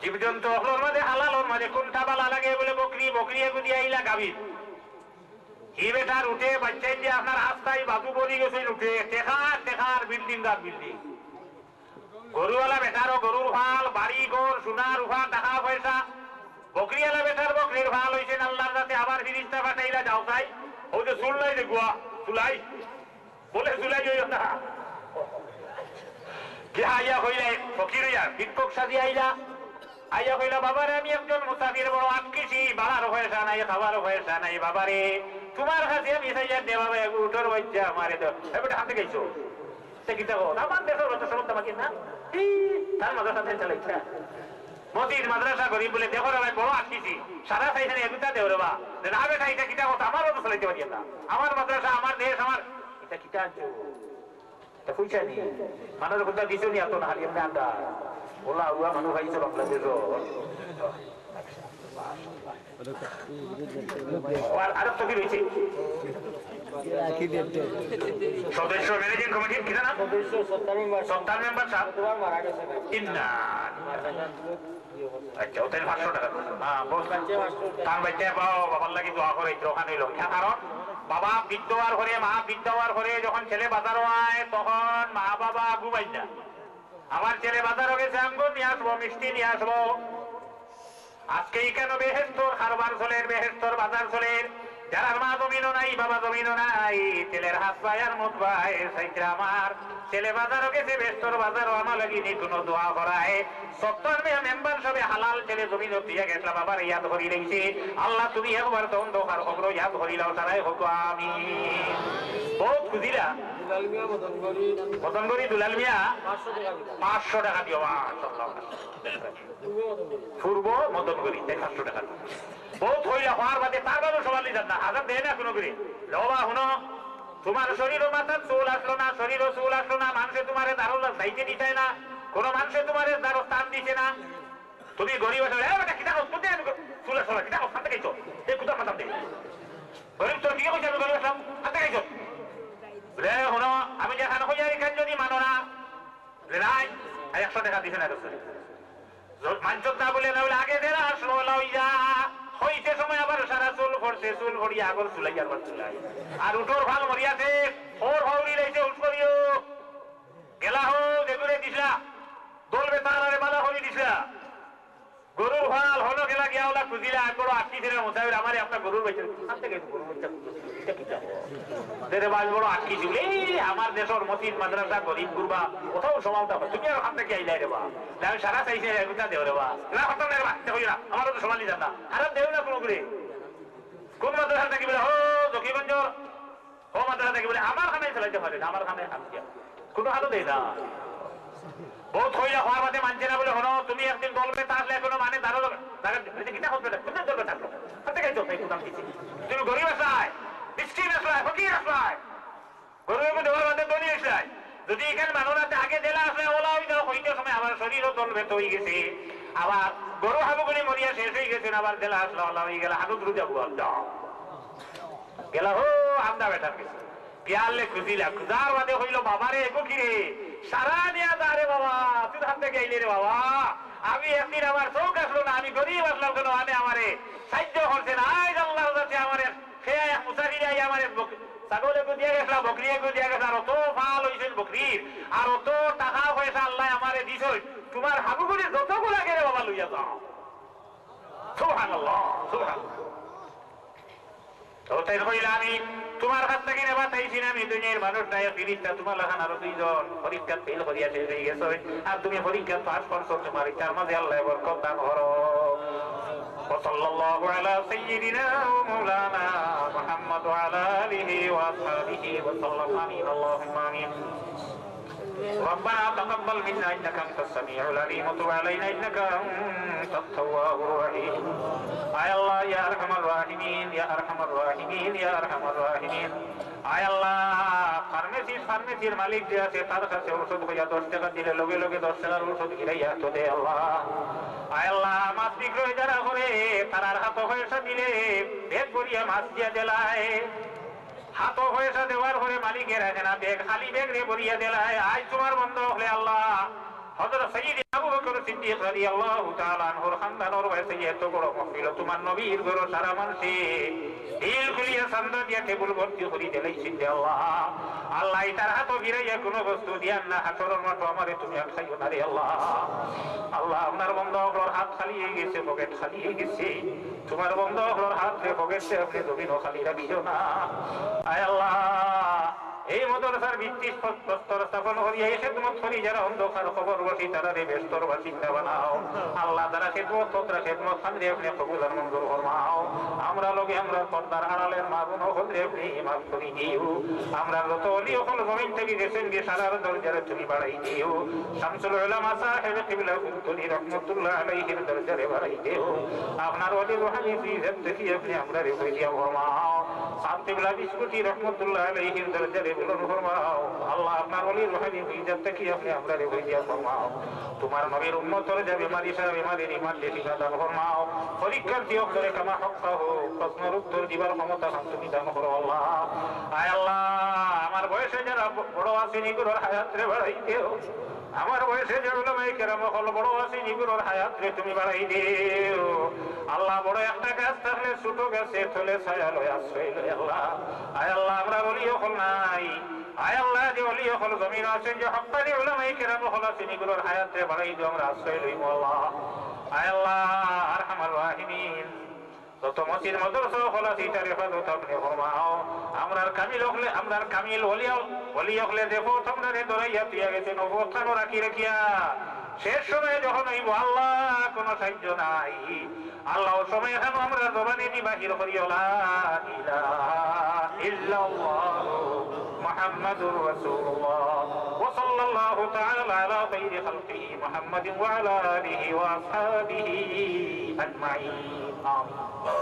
জীবজন্তু হলোর মাঝে হালাল ওর মাঝে কোনটা বালা লাগে বলে বকরি বকরি এগুলি আইলা গাভীর হি বেটার উঠে বাচ্চাই দিয়ে আপনার রাস্তায় বাবু বলি গেছে উঠে টেকার বিল্ডিং আর বিল্ডিং গরুওয়ালা বেটারও গরুর ভাল বাড়ি ঘর সোনার উফা টাকা পয়সা বকরিওয়ালা বেটার বকরির ভাল হয়েছে আল্লাহর রাতে আবার ফিরিস্তা পাঠাইলা যাও তাই ওই যে চুলাই দেখুয়া চুলাই বলে চুলাই যাইও না কে আইয়া হইলে ফকির হইয়া ভিক্ষক সাজি আইলা আইয়া কইলা বাবারে আমি একজন মুসাফির বড় আটকেছি বাড়ার পয়সা নাই খাবার পয়সা নাই বাবারে তোমার কাছে আমি চাইয়া দে বাবা উঠোর বাচ্চা আমারে দাও এবারে হাতে গেছো সে কি দেখো আমার দেশের অত সরব তোমাকে না তার মাদ্রাসা থেকে চালাইছা মসজিদ মাদ্রাসা করি বলে দেখো রে ভাই বড় আটকেছি সারা চাইছে না এগুতা দেও রে বা না বেটা এটা কিটা কথা আমারও তো চালাইতে পারি না আমার মাদ্রাসা আমার দেশ আমার এটা কিটা আনছো তা পয়সা নেই মানুষের কোথাও দিছো নি এত না হারিয়ে এমনি আন্ডা বলা উয়া মানুষ খাইছে বাংলাদেশ আরব তো কি রয়েছে সদস্য ম্যানেজিং কমিটির কিনা না সত্তার মেম্বার আচ্ছা ওদের 500 টাকা তার বাচ্চা বাবার লাগে দোয়া করে ওখানে হইল কারণ বাবা বৃদ্ধ হওয়ার ঘরে মা বৃদ্ধ হওয়ার ঘরে যখন ছেলে বাজার হয় তখন মা বাবা ঘুমাই না আমার ছেলে বাজারও গেছে আঙ্গুর নিয়ে আসবো মিষ্টি নিয়ে আসবো আজকে কেন বেহেস্তর কারবার চলের বেহেস্তর বাজার চলের যারা মা জমিনও নাই বাবা জমিনও নাই ছেলের হাত পায় আর মুখ পায় সাইতে আমার ছেলে বাজারও গেছে বেহেস্তর বাজারও আমার লাগিনি কোনো দোয়া করায় সত্তর মেম্বার সবে হালাল ছেলে জমিন দিয়ে গেছিলাম আবার ইয়াদ করি রয়েছে আল্লাহ তুমি একবার তখন দোকার খবর ইয়াদ করিলাও তারাই হোক আমি বহুত খুঁজিলা মতন করি দুলাল মিয়া 500 টাকা দিও পূর্ব মতন করি 500 টাকা বহুত হইলা হওয়ার বাদে তার বাবু সবাই যান না হাজার দেয় না কোনো করে বাবা শুনো তোমার শরীরও মাথার চুল আসলো না শরীরও চুল আসলো না মানুষে তোমার দারো দায়িত্ব দিতে না কোন মানুষে তোমার দারো স্থান দিছে না তুমি গরিব চুল আসলো না কিনা হাতে খাইছো এই কোথাও মাথাম দে গরিব তোর বিয়ে করছি আমি গরিব আসলাম হাতে খাইছো রে শুনো আমি যেখানে হইয়া এখানে যদি মানো না রাই 100 টাকা দিছে না মানচত না বলে না বলে আগে দেরা আসলো লইয়া হইতে সময় আবার সারা চুল করছে চুল করিয়া আগর চুলাই আবার চুলাই আর উঠোর ভাল মরিয়াছে ওর হৌরি লাইছে উঠ করিও গেলা হো যেগুলো দিছা দলবে তার আরে বালা হরি দিছা গরুর ভাল হলো গেলা গিয়া ওলা খুঁজিলা একবার আটকি ছিল মোসাফির আমারে আপনার গরুর বাইছে আনতে গেছে গরুর বাচ্চা এটা কি দেরে বাল বড় আটকি ছিল আমার দেশের মসজিদ মাদ্রাসা গরিব গুরবা কোথাও সমালতা তুমি আর হাত থেকে আইলাই রে বা আমি সারা চাইছে এগুলা দেও রে বা না হতো না বা দেখো না আমারও তো সমালি জান না আর দেও না কোনো করে কোন মাদ্রাসা থেকে বলে ও জকিগঞ্জ ও মাদ্রাসা থেকে বলে আমার খানে চালাইতে পারে না আমার খানে হাত দিয়া কোনো হাতও দেয় না বহুত হইয়া হওয়ার বাদে মানছে না বলে হনো তুমি একদিন বলবে তাহলে কোনো মানে দাঁড়ো কিনা হবে না কোথায় দরকার থাকলো হাতে খাইছো তাই কোথাও দিচ্ছি তুমি গরিব আসায় মিষ্টি আসায় ফকির আসায় গরিব দেওয়ার বাদে দলি আসায় যদি এখানে মানুষের আগে জেলা আসলে ওলা হয়ে যাও হইতে সময় আবার শরীরও দলবে তো হয়ে গেছে আবার গরু হাবুগুলি মরিয়া শেষ হয়ে গেছে আবার জেলা আসলে ওলা হয়ে গেলে হাতু দ্রু যাবো গেলা হো আমদা বেটার গেছে পিয়ালে খুঁজিলা খুঁজার বাদে হইলো বাবারে এগো কি রে সারা নিয়া যা রে বাবা তুই হাত থেকে আইলে রে বাবা আমি একদিন আমার চৌক আসলো না আমি গরিব আসলাম কেন আনে আমারে সাহায্য করছে না আজ আল্লাহ যাচ্ছে আমারে খেয়ে মুসাফির আই আমারে ছাগলে গো দিয়া গেছিলাম বকরিয়ে গো দিয়া গেছে আর অত ফাল হয়েছেন বকরির আর অত টাকা পয়সা আল্লাহ আমারে দিছ তোমার হাবুগুলি যতগুলা গেলে বাবা লইয়া যাও সুবহানাল্লাহ সুবহানাল্লাহ তো তাই কইলা আমি তোমার হাত থেকে নেবা চাইছি না আমি দুনিয়ার মানুষ নাই ফিরিস্তা তোমার লাগান আরো দুইজন পরীক্ষা ফেল করিয়া শেষ হয়ে গেছো আর তুমি পরীক্ষা পাস করছো তোমার ইচ্ছার মাঝে আল্লাহ বরকত দান করো সাল্লাল্লাহু আলা সাইয়্যিদিনা ওয়া মাওলানা মুহাম্মদ ওয়া আলা আলিহি ওয়া আসহাবিহি ওয়া সাল্লাম আমিন আল্লাহুম্মা আমিন ربنا تقبل منا انك انت السميع العليم وتب علينا انك انت التواب الرحيم يا الله يا ارحم الراحمين يا ارحم الراحمين يا ارحم الراحمين আয় আল্লাহ ফার্মেসির মালিক যে আছে তার কাছে ওষুধ কইয়া 10 টাকা দিলে লগে লগে 10 টাকার ওষুধ গিরাইয়া তো দে আল্লাহ আয় আল্লাহ মাছ বিক্রয় যারা করে তার হাত পয়সা দিলে বেগ করিয়া মাছ দিয়া দেলায় হাত পয়সা দেওয়ার পরে মালিকের আছে না বেগ খালি বেগ রে ভরিয়া দেলায় আজ তোমার বন্ধ হলে আল্লাহ হযরত সৈয়দ আবু বকর সিদ্দিক রাদিয়াল্লাহু তাআলা আনহুর খানদানের বয়সে এত বড় মাহফিল তোমার নবীর ঘর সারা মানুষে দিল খুলিয়া চান্দা দিয়া টেবিল ভর্তি করে দিলাইছেন আল্লাহ আল্লাহ তার হাত ফিরাইয়া কোনো বস্তু দিয়ান না হাসরের মাঠে আমারে তুমি খাইও না রে আল্লাহ আল্লাহ আপনার বন্ধুর হাত খালি হয়ে গেছে পকেট খালি হয়ে গেছে তোমার বন্ধুর হাত রে পকেটে আপনি জমিনও খালি রাখিও না আয় আল্লাহ এই মাদ্রাসার ভিত্তি প্রস্তর স্থাপন করিয়া এই খেদমত করি যারা অন্ধকার খবর বসি তারা রে ব্যস্তর বাসিন্দা বানাও আল্লাহ তারা খেদমত তোরা খেদমত খান্দি আপনি কবুল আর মঞ্জুর ফরমাও আমরা লোকে আমরা পর্দার আড়ালের মা বোন হলে আপনি মাফ করি দিও আমরা যত অলি হল জমিন থেকে গেছেন গিয়ে সারার দরজারে তুমি বাড়াই দিও শামসুল উলামা সাহেব কিবলা কুতুলি রহমাতুল্লাহ আলাইহির দরজারে বাড়াই দিও আপনার অলি রুহানি ফিজাত থেকে আপনি আমরা রে কইয়া ফরমাও সামতিবলা বিস্কুটি রহমাতুল্লাহ আলাইহির দরজারে বলুন ফরমাও আল্লাহ আপনার ওলি রুহানি ফিজাত থেকে আপনি আমরা রে কইয়া ফরমাও তোমার নবীর উম্মতর যে বিমারি সারা বিমারির ইমান বেশি দান ফরমাও পরীক্ষার্থী অক্ষরে কামা হক্কা হোক প্রশ্নের উত্তর দিবার ক্ষমতা তুমি দান করো আল্লাহ আয় আল্লাহ আমার বয়সে যারা বড় আছে নিগুলোর হায়াত রে বাড়াই দিও আমার বয়সে যে উলামায়ে কেরাম হল বড় আছে নিগুলোর হায়াত রে তুমি বাড়াই দিও আল্লাহ বড় একটা গাছ থাকলে ছোট গাছে থলে ছায়া লয় আশ্রয় লয় আল্লাহ আয় আল্লাহ আমরা ওলি হল নাই আয় আল্লাহ যে ওলি হল জমিন আছেন যে হক্কানি উলামায়ে কেরাম হল আছে নিগুলোর হায়াত রে বাড়াই দিও আমরা আশ্রয় লইব আল্লাহ আয় আল্লাহ আরহামার রাহিমিন যত মসজিদ মাদ্রাসা হলা সেইটার হেফাজত আপনি ফরমাও আমরার কামিল হলে আমরার কামিল ওলি হলে দেখো তোমরা রে দরাইয়া দিয়া গেছেন অবস্থানও রাখি রাখিয়া শেষ সময়ে যখন হইব আল্লাহ কোনো সাহায্য নাই আল্লাহ সময় এখন আমরা জবানে দি বাহির করিও লা ইলাহা ইল্লাল্লাহ মুহাম্মাদুর রাসূলুল্লাহ ওয়া সাল্লাল্লাহু তাআলা আলা খাইরি খালকিহি মুহাম্মাদিন ওয়া আলা আলিহি ওয়া আসহাবিহি আজমাইন আমিন